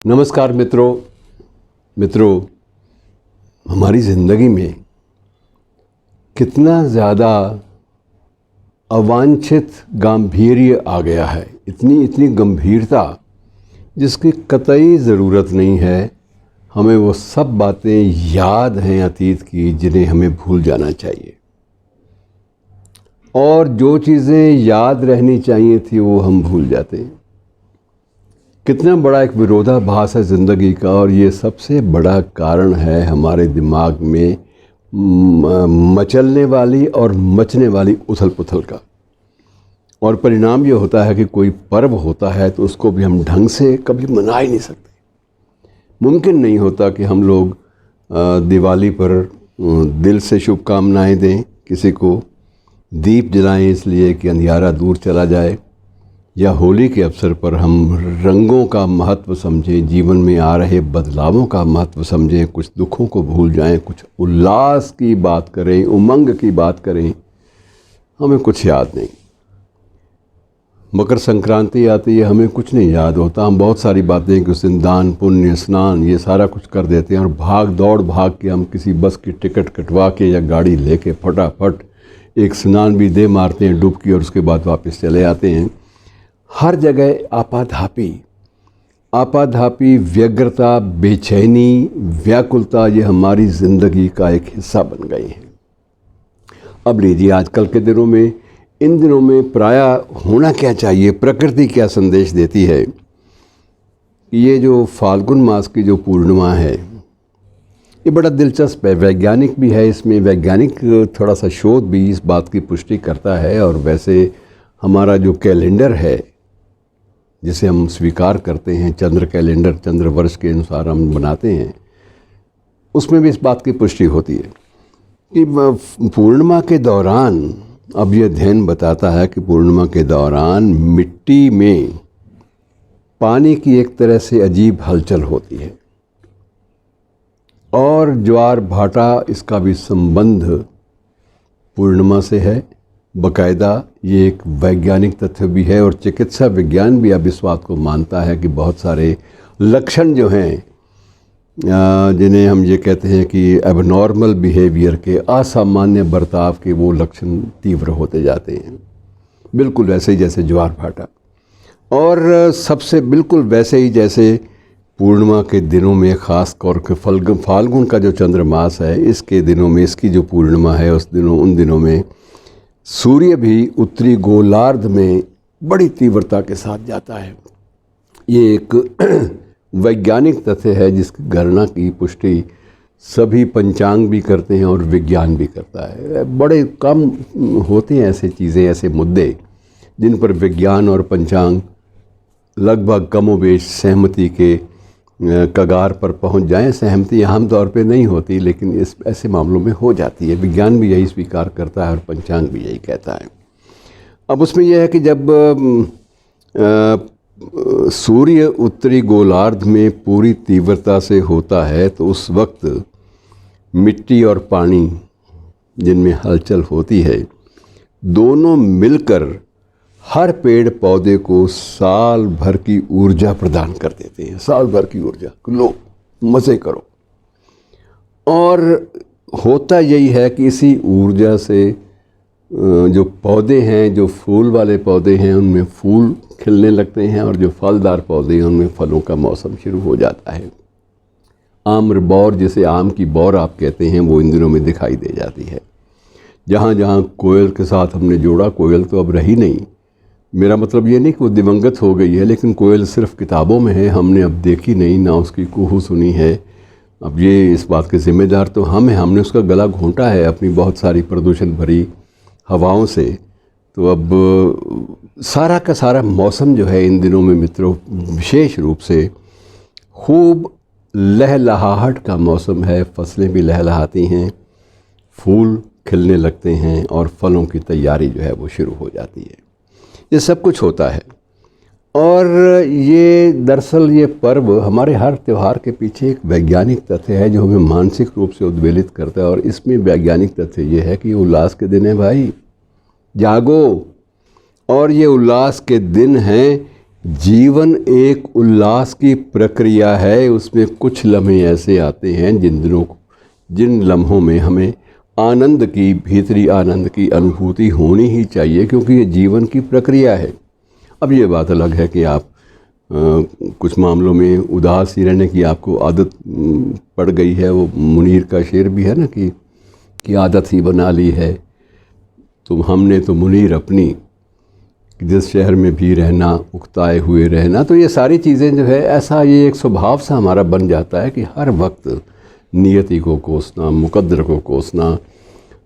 नमस्कार मित्रों हमारी ज़िंदगी में कितना ज़्यादा अवांछित गांधीर्य आ गया है। इतनी गंभीरता जिसकी कतई ज़रूरत नहीं है। हमें वो सब बातें याद हैं अतीत की जिन्हें हमें भूल जाना चाहिए, और जो चीज़ें याद रहनी चाहिए थी वो हम भूल जाते हैं। कितना बड़ा एक विरोधाभास है ज़िंदगी का, और ये सबसे बड़ा कारण है हमारे दिमाग में मचलने वाली और मचने वाली उथल पुथल का। और परिणाम ये होता है कि कोई पर्व होता है तो उसको भी हम ढंग से कभी मना ही नहीं सकते। मुमकिन नहीं होता कि हम लोग दिवाली पर दिल से शुभकामनाएं दें, किसी को दीप जलाएं इसलिए कि अंधियारा दूर चला जाए, या होली के अवसर पर हम रंगों का महत्व समझें, जीवन में आ रहे बदलावों का महत्व समझें, कुछ दुखों को भूल जाएं, कुछ उल्लास की बात करें, उमंग की बात करें। हमें कुछ याद नहीं। मकर संक्रांति आती है, हमें कुछ नहीं याद होता। हम बहुत सारी बातें कि उस दिन दान पुण्य स्नान ये सारा कुछ कर देते हैं, और भाग के हम किसी बस की टिकट कटवा के या गाड़ी लेके फटाफट एक स्नान भी दे मारते हैं डुबकी, और उसके बाद वापस चले आते हैं। हर जगह आपाधापी व्यग्रता, बेचैनी, व्याकुलता, ये हमारी ज़िंदगी का एक हिस्सा बन गई है। अब लीजिए, आजकल के दिनों में, इन दिनों में प्रायः होना क्या चाहिए, प्रकृति क्या संदेश देती है। ये जो फाल्गुन मास की जो पूर्णिमा है, ये बड़ा दिलचस्प है। वैज्ञानिक भी है इसमें, वैज्ञानिक थोड़ा सा शोध भी इस बात की पुष्टि करता है। और वैसे हमारा जो कैलेंडर है जिसे हम स्वीकार करते हैं, चंद्र कैलेंडर, चंद्र वर्ष के अनुसार हम बनाते हैं, उसमें भी इस बात की पुष्टि होती है कि पूर्णिमा के दौरान, अब ये अध्ययन बताता है कि पूर्णिमा के दौरान मिट्टी में पानी की एक तरह से अजीब हलचल होती है, और ज्वार भाटा इसका भी संबंध पूर्णिमा से है। बाकायदा ये एक वैज्ञानिक तथ्य भी है, और चिकित्सा विज्ञान भी अब इस बात को मानता है कि बहुत सारे लक्षण जो हैं, जिन्हें हम ये कहते हैं कि एबनॉर्मल बिहेवियर के, असामान्य बर्ताव के, वो लक्षण तीव्र होते जाते हैं, बिल्कुल वैसे ही जैसे ज्वार भाटा। और सबसे बिल्कुल वैसे ही जैसे पूर्णिमा के दिनों में, ख़ास तौर पर फाल्गुन का जो चंद्रमास है, इसके दिनों में, इसकी जो पूर्णिमा है, उन दिनों में सूर्य भी उत्तरी गोलार्ध में बड़ी तीव्रता के साथ जाता है। ये एक वैज्ञानिक तथ्य है जिसकी गणना की पुष्टि सभी पंचांग भी करते हैं और विज्ञान भी करता है। बड़े कम होते हैं ऐसे चीज़ें, ऐसे मुद्दे जिन पर विज्ञान और पंचांग लगभग कमोबेश सहमति के कगार पर पहुंच जाएं। सहमति आम तौर पे नहीं होती, लेकिन इस ऐसे मामलों में हो जाती है। विज्ञान भी यही स्वीकार करता है और पंचांग भी यही कहता है। अब उसमें यह है कि जब सूर्य उत्तरी गोलार्ध में पूरी तीव्रता से होता है, तो उस वक्त मिट्टी और पानी जिनमें हलचल होती है, दोनों मिलकर हर पेड़ पौधे को साल भर की ऊर्जा प्रदान कर देते हैं। साल भर की ऊर्जा, लो मज़े करो। और होता यही है कि इसी ऊर्जा से जो पौधे हैं, जो फूल वाले पौधे हैं, उनमें फूल खिलने लगते हैं, और जो फलदार पौधे हैं उनमें फलों का मौसम शुरू हो जाता है। आम्र बौर, जिसे आम की बौर आप कहते हैं, वो इन दिनों में दिखाई दे जाती है। जहाँ जहाँ कोयल के साथ हमने जोड़ा, कोयल तो अब रही नहीं। मेरा मतलब ये नहीं कि वो दिवंगत हो गई है, लेकिन कोयल सिर्फ किताबों में है, हमने अब देखी नहीं, ना उसकी कुहू सुनी है। अब ये इस बात के ज़िम्मेदार तो हम हैं, हमने उसका गला घोंटा है अपनी बहुत सारी प्रदूषण भरी हवाओं से। तो अब सारा का सारा मौसम जो है इन दिनों में मित्रों, विशेष रूप से खूब लहलहाहट का मौसम है। फसलें भी लहलहाती हैं, फूल खिलने लगते हैं, और फलों की तैयारी जो है वो शुरू हो जाती है। ये सब कुछ होता है। और ये दरअसल ये पर्व, हमारे हर त्यौहार के पीछे एक वैज्ञानिक तथ्य है जो हमें मानसिक रूप से उद्वेलित करता है। और इसमें वैज्ञानिक तथ्य ये है कि उल्लास के दिन है भाई, जागो। और ये उल्लास के दिन हैं, जीवन एक उल्लास की प्रक्रिया है। उसमें कुछ लम्हे ऐसे आते हैं जिन लम्हों में हमें आनंद की, भीतरी आनंद की अनुभूति होनी ही चाहिए, क्योंकि ये जीवन की प्रक्रिया है। अब ये बात अलग है कि आप कुछ मामलों में उदास ही रहने की आपको आदत पड़ गई है। वो मुनीर का शेर भी है ना कि आदत ही बना ली है तो हमने तो मुनीर अपनी, जिस शहर में भी रहना उकताए हुए रहना। तो ये सारी चीज़ें जो है, ऐसा ये एक स्वभाव सा हमारा बन जाता है कि हर वक्त नियति को कोसना, मुकद्दर को कोसना,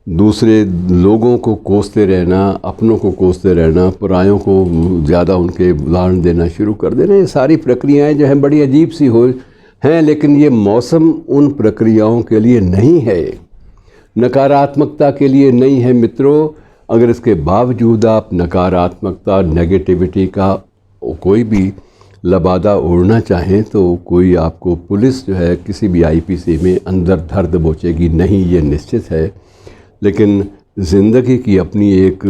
दूसरे लोगों को कोसते रहना, अपनों को कोसते रहना, परायों को ज़्यादा उनके उदाहरण देना शुरू कर देना। ये सारी प्रक्रियाएं जो हैं बड़ी अजीब सी हैं, लेकिन ये मौसम उन प्रक्रियाओं के लिए नहीं है, नकारात्मकता के लिए नहीं है मित्रों। अगर इसके बावजूद आप नकारात्मकता, नेगेटिविटी का कोई भी लबादा ओढ़ना चाहें तो कोई आपको पुलिस जो है किसी भी आईपीसी में अंदर धर दबोचेगी नहीं, ये निश्चित है। लेकिन ज़िंदगी की अपनी एक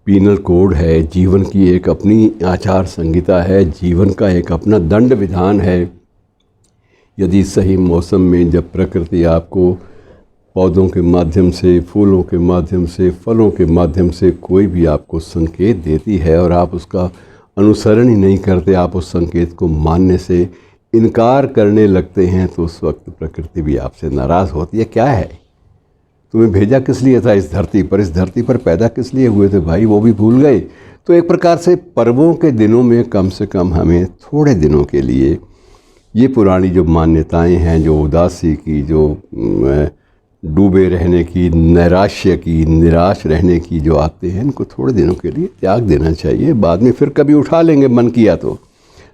पीनल कोड है, जीवन की एक अपनी आचार संहिता है, जीवन का एक अपना दंड विधान है। यदि सही मौसम में जब प्रकृति आपको पौधों के माध्यम से, फूलों के माध्यम से, फलों के माध्यम से कोई भी आपको संकेत देती है और आप उसका अनुसरण ही नहीं करते, आप उस संकेत को मानने से इनकार करने लगते हैं, तो उस वक्त प्रकृति भी आपसे नाराज़ होती है। क्या है, तुम्हें भेजा किस लिए था इस धरती पर, इस धरती पर पैदा किस लिए हुए थे भाई, वो भी भूल गए। तो एक प्रकार से पर्वों के दिनों में कम से कम हमें थोड़े दिनों के लिए ये पुरानी जो मान्यताएं हैं, जो उदासी की, जो डूबे रहने की, नैराश्य की, निराश रहने की जो आते हैं, इनको थोड़े दिनों के लिए त्याग देना चाहिए। बाद में फिर कभी उठा लेंगे मन किया तो।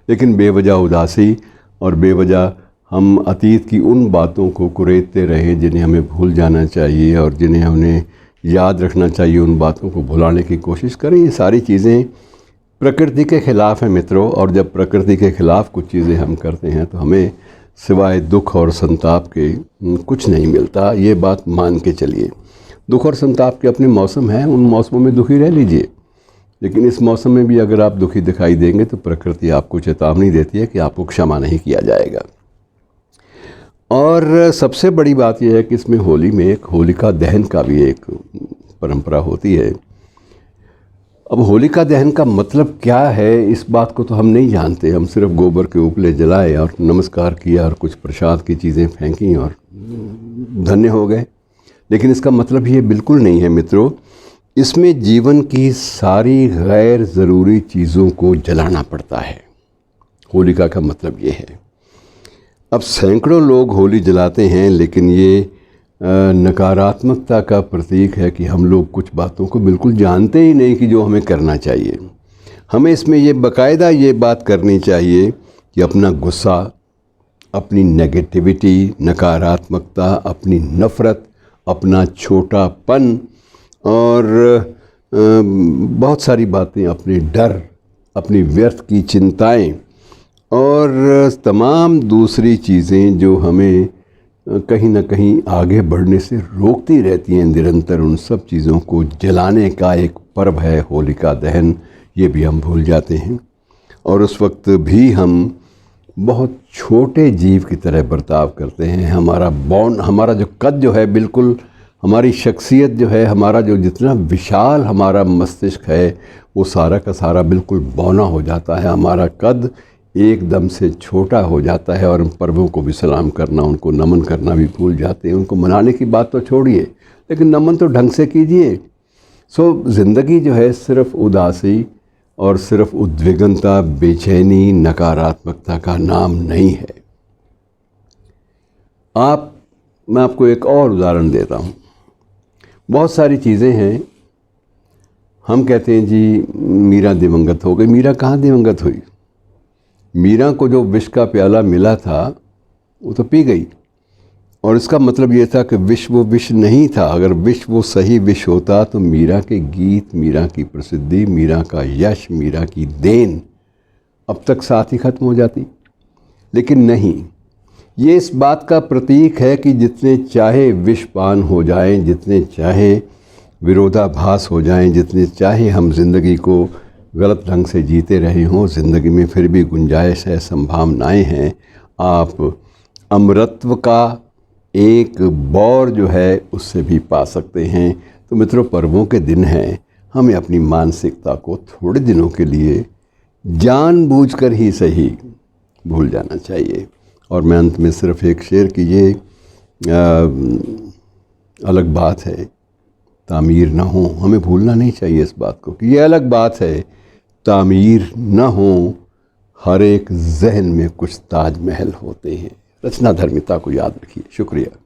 लेकिन बेवजह उदासी और बेवजह हम अतीत की उन बातों को कुरेदते रहें जिन्हें हमें भूल जाना चाहिए और जिन्हें हमें याद रखना चाहिए, उन बातों को भुलाने की कोशिश करें। ये सारी चीज़ें प्रकृति के ख़िलाफ़ हैं मित्रों। और जब प्रकृति के ख़िलाफ़ कुछ चीज़ें हम करते हैं तो हमें सिवाय दुख और संताप के कुछ नहीं मिलता। ये बात मान के चलिए। दुख और संताप के अपने मौसम हैं, उन मौसमों में दुखी रह लीजिए। लेकिन इस मौसम में भी अगर आप दुखी दिखाई देंगे तो प्रकृति आपको चेतावनी देती है कि आपको क्षमा नहीं किया जाएगा। और सबसे बड़ी बात यह है कि इसमें होली में एक होलिका दहन का भी एक परंपरा होती है। अब होलिका दहन का मतलब क्या है, इस बात को तो हम नहीं जानते। हम सिर्फ गोबर के उपले जलाए और नमस्कार किया और कुछ प्रसाद की चीज़ें फेंकी और धन्य हो गए। लेकिन इसका मतलब ये बिल्कुल नहीं है मित्रों। इसमें जीवन की सारी गैर ज़रूरी चीज़ों को जलाना पड़ता है। होलिका का मतलब ये है। अब सैकड़ों लोग होली जलाते हैं, लेकिन ये नकारात्मकता का प्रतीक है कि हम लोग कुछ बातों को बिल्कुल जानते ही नहीं कि जो हमें करना चाहिए। हमें इसमें ये बाकायदा ये बात करनी चाहिए कि अपना गुस्सा, अपनी नेगेटिविटी, नकारात्मकता, अपनी नफ़रत, अपना छोटापन और बहुत सारी बातें, अपने डर, अपनी व्यर्थ की चिंताएं और तमाम दूसरी चीज़ें जो हमें कहीं ना कहीं आगे बढ़ने से रोकती रहती हैं निरंतर, उन सब चीज़ों को जलाने का एक पर्व है होलिका दहन। ये भी हम भूल जाते हैं और उस वक्त भी हम बहुत छोटे जीव की तरह बर्ताव करते हैं। हमारा जो कद जो है, बिल्कुल हमारी शख्सियत जो है, हमारा जो जितना विशाल हमारा मस्तिष्क है, वो सारा का सारा बिल्कुल बौना हो जाता है। हमारा कद एकदम से छोटा हो जाता है और हम पर्वों को भी सलाम करना, उनको नमन करना भी भूल जाते हैं। उनको मनाने की बात तो छोड़िए, लेकिन नमन तो ढंग से कीजिए। ज़िंदगी जो है सिर्फ़ उदासी और सिर्फ़ उद्विग्नता, बेचैनी, नकारात्मकता का नाम नहीं है। मैं आपको एक और उदाहरण देता हूँ। बहुत सारी चीज़ें हैं, हम कहते हैं जी मीरा दिवंगत हो गई। मीरा कहाँ दिवंगत हुई? मीरा को जो विष का प्याला मिला था वो तो पी गई, और इसका मतलब ये था कि विष वो विष नहीं था। अगर विष वो सही विष होता तो मीरा के गीत, मीरा की प्रसिद्धि, मीरा का यश, मीरा की देन अब तक साथ ही ख़त्म हो जाती। लेकिन नहीं, ये इस बात का प्रतीक है कि जितने चाहे विषपान हो जाएं, जितने चाहे विरोधाभास हो जाएं, जितने चाहे हम ज़िंदगी को गलत ढंग से जीते रहे हों, ज़िंदगी में फिर भी गुंजाइश है, संभावनाएं हैं, आप अमरत्व का एक बौर जो है उससे भी पा सकते हैं। तो मित्रों, पर्वों के दिन हैं, हमें अपनी मानसिकता को थोड़े दिनों के लिए जानबूझकर ही सही भूल जाना चाहिए। और मैं अंत में सिर्फ एक शेर की ये अलग बात है, तामीर ना हो, हमें भूलना नहीं चाहिए इस बात को कि ये अलग बात है, तामीर ना हो, हर एक जहन में कुछ ताजमहल होते हैं। रचना धर्मिता को याद रखिए। शुक्रिया।